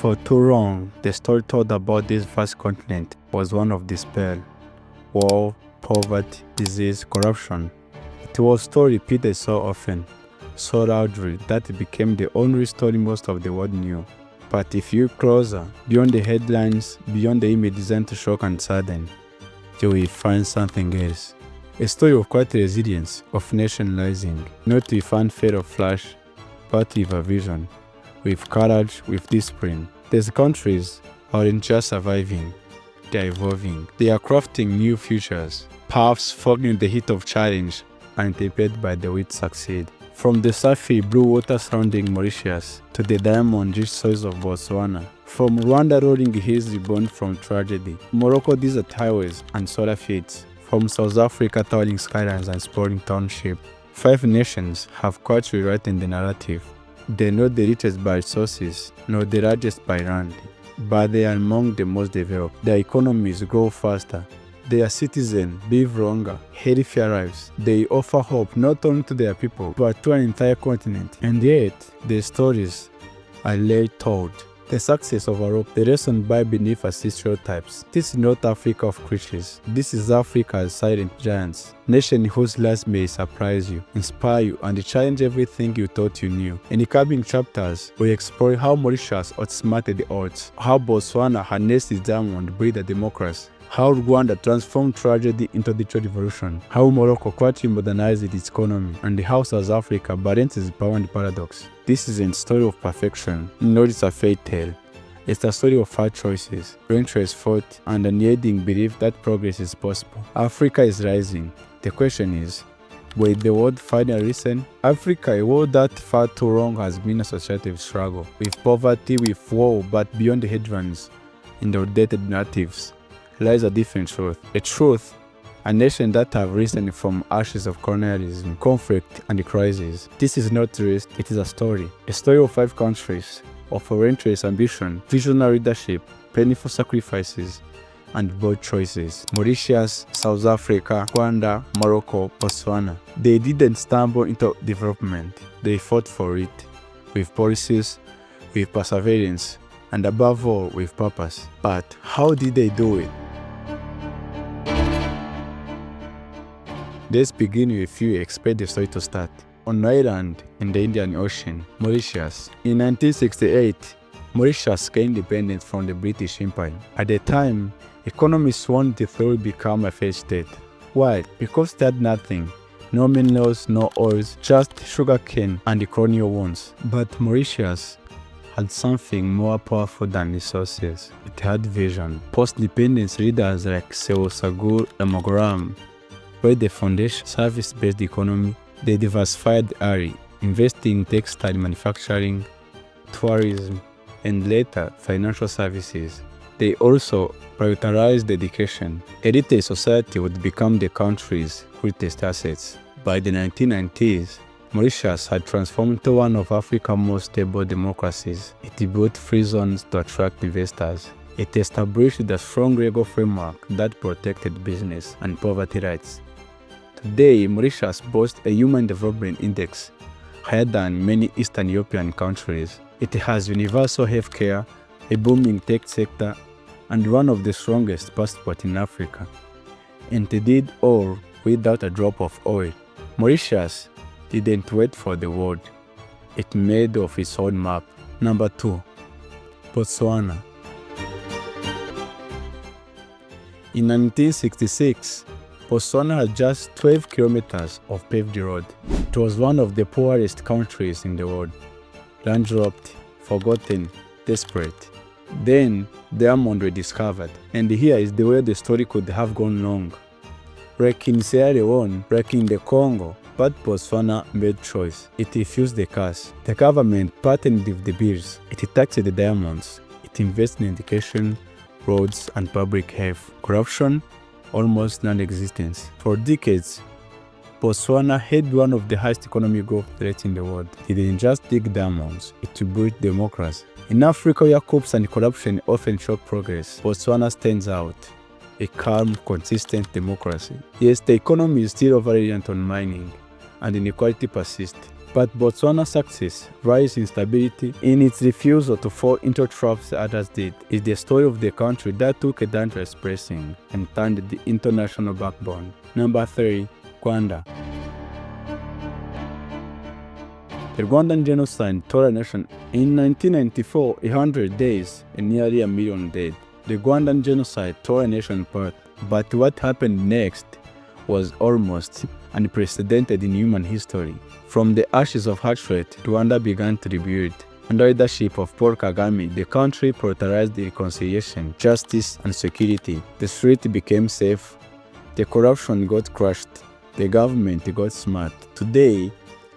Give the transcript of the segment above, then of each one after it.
For too long, the story told about this vast continent was one of despair, war, poverty, disease, corruption. It was a story repeated so often, so loudly that it became the only story most of the world knew. But if you look closer, beyond the headlines, beyond the image designed to shock and sadden, you will find something else. A story of quiet resilience, of nation rising, not with fanfare or flash, but with a vision, with courage, with discipline. These countries aren't just surviving, they are evolving. They are crafting new futures, paths fogging the heat of challenge, anticipated by the will to succeed. From the surfy blue water surrounding Mauritius to the diamond-rich soils of Botswana, from Rwanda rolling hills reborn from tragedy, Morocco desert highways and solar fields, from South Africa towering skylines and sprawling townships, 5 nations have quietly rewritten the narrative. They're not the richest by resources, nor the largest by land, but they are among the most developed. Their economies grow faster. Their citizens live longer, healthier lives. They offer hope not only to their people, but to an entire continent. And yet, their stories are rarely told. The success of Europe, the lesson by beneath us stereotypes. This is not Africa of creatures. This is Africa's silent giants. Nation whose lives may surprise you, inspire you, and challenge everything you thought you knew. In the coming chapters, we explore how Mauritius outsmarted the odds, how Botswana harnessed its diamond breed a democracy, how Rwanda transformed tragedy into digital revolution, how Morocco quietly modernized its economy, and how South Africa balances power and paradox. This isn't a story of perfection, nor is it a fairy tale. It's a story of hard choices, relentless thought, and unyielding belief that progress is possible. Africa is rising. The question is, will the world finally listen? Africa, a world that for too long has been associated with struggle, with poverty, with war, but beyond the headlines, in the outdated narratives, lies a different truth. A truth, a nation that have risen from ashes of colonialism, conflict, and crisis. This is not race, it is a story of 5 countries, of relentless ambition, visionary leadership, painful sacrifices, and bold choices. Mauritius, South Africa, Rwanda, Morocco, Botswana. They didn't stumble into development, they fought for it, with policies, with perseverance, and above all, with purpose. But how did they do it? Let's begin with you expect the story to start. On an island in the Indian Ocean, Mauritius. In 1968, Mauritius gained independence from the British Empire. At the time, economists wanted the theory to become a failed state. Why? Because they had nothing. No minerals, no oils, just sugarcane and the colonial ones. But Mauritius had something more powerful than resources. It had vision. Post-independence leaders like Seoul Lamogram laid the foundation service-based economy. They diversified early, investing in textile manufacturing, tourism, and later financial services. They also prioritized education. Elite society would become the country's greatest assets. By the 1990s, Mauritius had transformed into one of Africa's most stable democracies. It built free zones to attract investors. It established a strong legal framework that protected business and poverty rights. Today, Mauritius boasts a Human Development Index higher than many Eastern European countries. It has universal healthcare, a booming tech sector, and one of the strongest passports in Africa. And it did all without a drop of oil. Mauritius didn't wait for the world. It made of its own map. Number 2. Botswana. In 1966, Botswana had just 12 kilometers of paved road. It was one of the poorest countries in the world. Landlocked, forgotten, desperate. Then, diamonds were discovered. And here is the way the story could have gone wrong. Like in Sierra Leone, like in the Congo, but Botswana made choice. It refused the cash. The government partnered with the bills. It taxed the diamonds. It invested in education, roads, and public health. Corruption? Almost non-existent. For decades, Botswana had one of the highest economic growth rates in the world. It didn't just dig diamonds, it built democracy. In Africa, where coups and corruption often shock progress, Botswana stands out. A calm, consistent democracy. Yes, the economy is still over-reliant on mining, and inequality persists. But Botswana's success, rise in stability, in its refusal to fall into traps others did, is the story of the country that took a dangerous pressing and turned the international backbone. Number 3. Rwanda. The Rwandan genocide tore a nation. In 1994, 100 days and nearly a million dead. The Rwandan genocide tore a nation apart. But what happened next was almost unprecedented in human history. From the ashes of hatred, Rwanda began to rebuild. Under the leadership of Paul Kagame, the country prioritized reconciliation, justice, and security. The street became safe. The corruption got crushed. The government got smart. Today,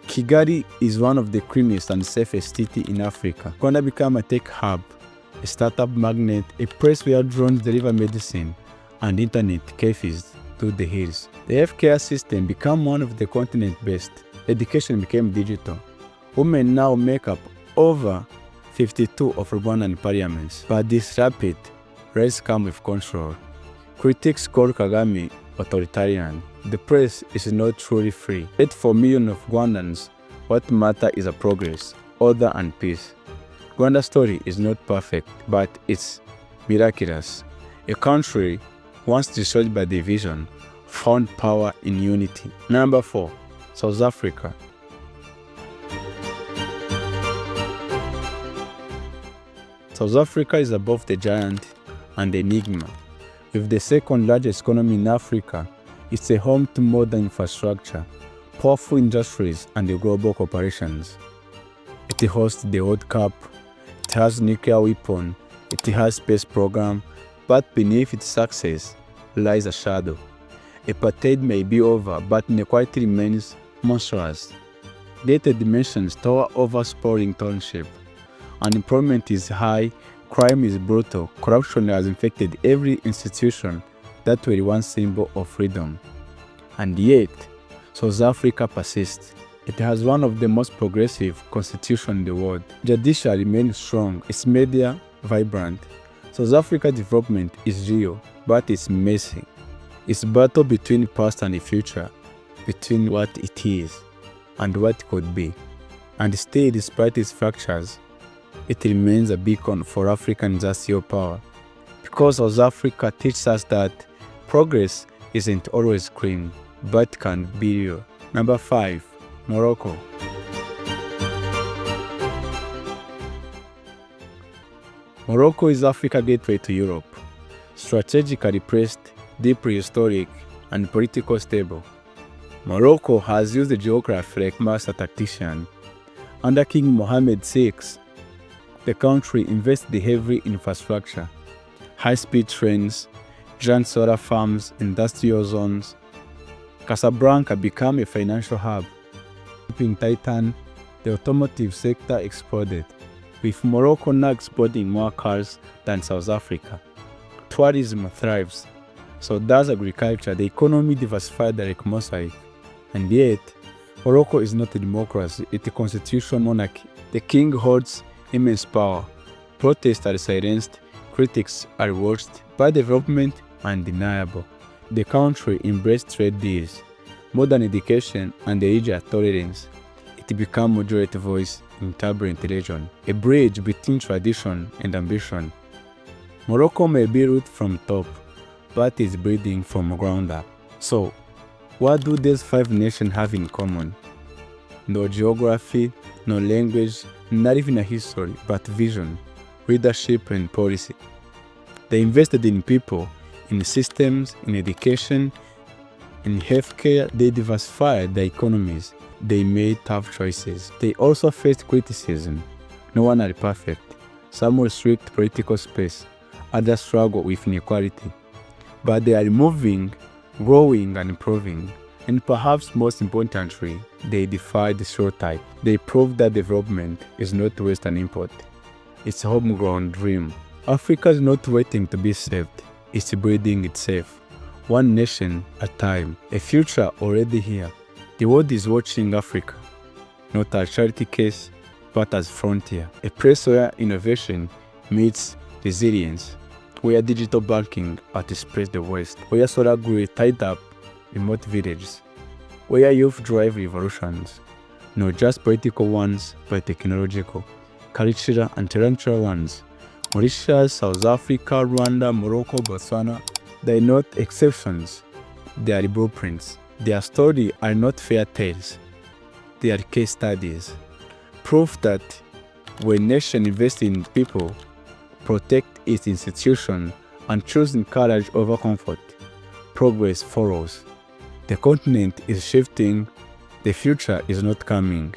Kigali is one of the cleanest and safest cities in Africa. Rwanda became a tech hub, a startup magnet, a place where drones deliver medicine, and internet cafes to the hills. The healthcare system became one of the continent's best. Education became digital. Women now make up over 52 of Rwandan parliaments. But this rapid rise comes with control. Critics call Kagame authoritarian. The press is not truly free. Yet for millions of Rwandans, what matters is a progress, order, and peace. Rwanda's story is not perfect, but it's miraculous. A country once destroyed by division found power in unity. Number 4. South Africa. South Africa is above the giant and the enigma. With the second largest economy in Africa, it's a home to modern infrastructure, powerful industries, and global corporations. It hosts the World Cup, it has nuclear weapon, it has space program, but beneath its success lies a shadow. Apartheid may be over, but inequality remains monstrous. Data dimensions tower over sprawling township. Unemployment is high, crime is brutal, corruption has infected every institution that were once symbol of freedom. And yet, South Africa persists. It has one of the most progressive constitutions in the world. Judiciary remains strong, its media vibrant. South Africa's development is real, but it's messy. It's a battle between past and the future, between what it is and what it could be. And still, despite its fractures, it remains a beacon for African industrial power. Because South Africa teaches us that progress isn't always clean, but can be real. Number 5. Morocco. Morocco is Africa's gateway to Europe. Strategically placed, deeply historic, and politically stable, Morocco has used geography like master tactician. Under King Mohammed VI, the country invested heavily in infrastructure, high-speed trains, giant solar farms, industrial zones. Casablanca became a financial hub. In Titan, the automotive sector exploded, with Morocco now exporting more cars than South Africa. Tourism thrives, so does agriculture. The economy diversified like mosaic. And yet, Morocco is not a democracy, it's a constitutional monarchy. The king holds immense power. Protests are silenced, critics are watched, but development undeniable. The country embraced trade deals, modern education, and religious tolerance. It became a majority voice in turbulent region, a bridge between tradition and ambition. Morocco may be rooted from top, but is breathing from ground up. So, what do these 5 nations have in common? No geography, no language, not even a history, but vision, leadership, and policy. They invested in people, in systems, in education, in healthcare. They diversified their economies. They made tough choices. They also faced criticism. No one are perfect. Some restrict political space. Others struggle with inequality. But they are moving, growing, and improving. And perhaps most importantly, they defied the stereotype. They proved that development is not waste and import. It's a homegrown dream. Africa is not waiting to be saved. It's building itself. One nation at a time. A future already here. The world is watching Africa, not as a charity case, but as a frontier. A place where innovation meets resilience, where digital banking outpaces the West, where solar grid tied up remote villages, where youth drive revolutions, not just political ones, but technological, cultural, and intellectual ones. Mauritius, South Africa, Rwanda, Morocco, Botswana, they are not exceptions. They are blueprints. Their stories are not fairy tales. They are case studies. Proof that when nation invests in people, protect its institutions, and choosing courage over comfort, progress follows. The continent is shifting. The future is not coming.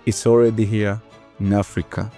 It's already here in Africa.